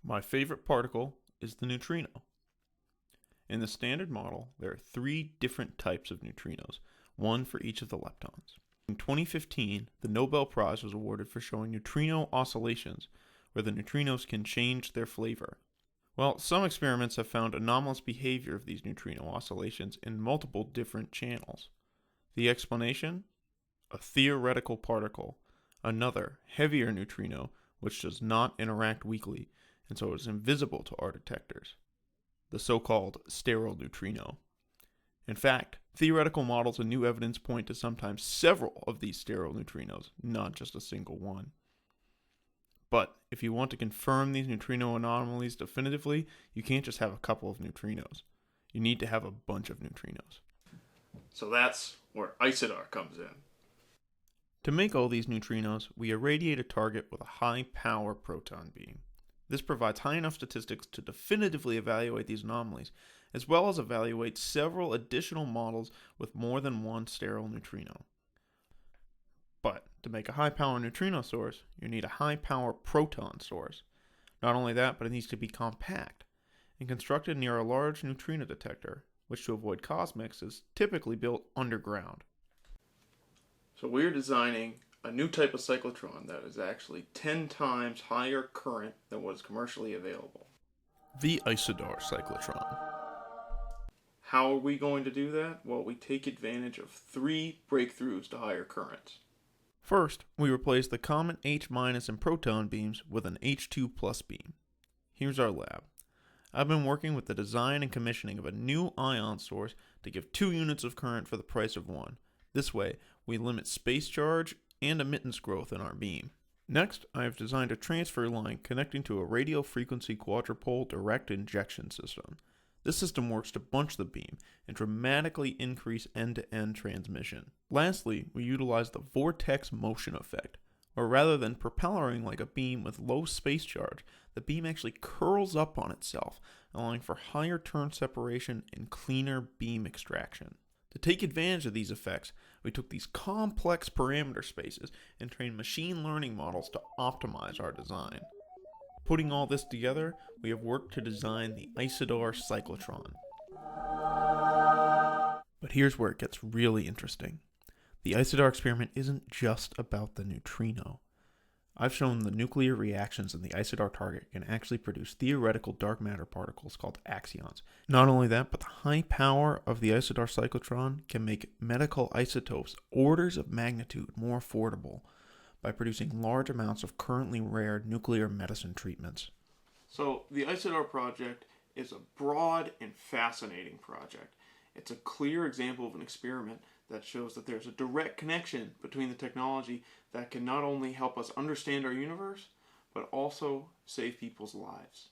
My favorite particle is the neutrino. In the standard model, there are 3 different types of neutrinos, one for each of the leptons. In 2015, the Nobel Prize was awarded for showing neutrino oscillations, where the neutrinos can change their flavor. Well, some experiments have found anomalous behavior of these neutrino oscillations in multiple different channels. The explanation? A theoretical particle, another, heavier neutrino, which does not interact weakly, and so is invisible to our detectors. The so-called sterile neutrino. In fact, theoretical models and new evidence point to sometimes several of these sterile neutrinos, not just a single one. But if you want to confirm these neutrino anomalies definitively, you can't just have a couple of neutrinos. You need to have a bunch of neutrinos. So that's where Isidar comes in. To make all these neutrinos, we irradiate a target with a high-power proton beam. This provides high enough statistics to definitively evaluate these anomalies, as well as evaluate several additional models with more than one sterile neutrino. But to make a high-power neutrino source, you need a high-power proton source. Not only that, but it needs to be compact and constructed near a large neutrino detector, which to avoid cosmics is typically built underground. So we're designing a new type of cyclotron that is actually 10 times higher current than what is commercially available. The Isidar cyclotron. How are we going to do that? Well, we take advantage of 3 breakthroughs to higher currents. First, we replace the common H- and proton beams with an H2+ beam. Here's our lab. I've been working with the design and commissioning of a new ion source to give 2 units of current for the price of 1. This way, we limit space charge and emittance growth in our beam. Next, I have designed a transfer line connecting to a radio frequency quadrupole direct injection system. This system works to bunch the beam and dramatically increase end-to-end transmission. Lastly, we utilize the vortex motion effect, where rather than propelling like a beam with low space charge, the beam actually curls up on itself, allowing for higher turn separation and cleaner beam extraction. To take advantage of these effects, we took these complex parameter spaces and trained machine learning models to optimize our design. Putting all this together, we have worked to design the Isidar cyclotron. But here's where it gets really interesting. The Isidar experiment isn't just about the neutrino. I've shown the nuclear reactions in the Isidar target can actually produce theoretical dark matter particles called axions. Not only that, but the high power of the Isidar cyclotron can make medical isotopes orders of magnitude more affordable by producing large amounts of currently rare nuclear medicine treatments. So the Isidar project is a broad and fascinating project. It's a clear example of an experiment that shows that there's a direct connection between the technology that can not only help us understand our universe, but also save people's lives.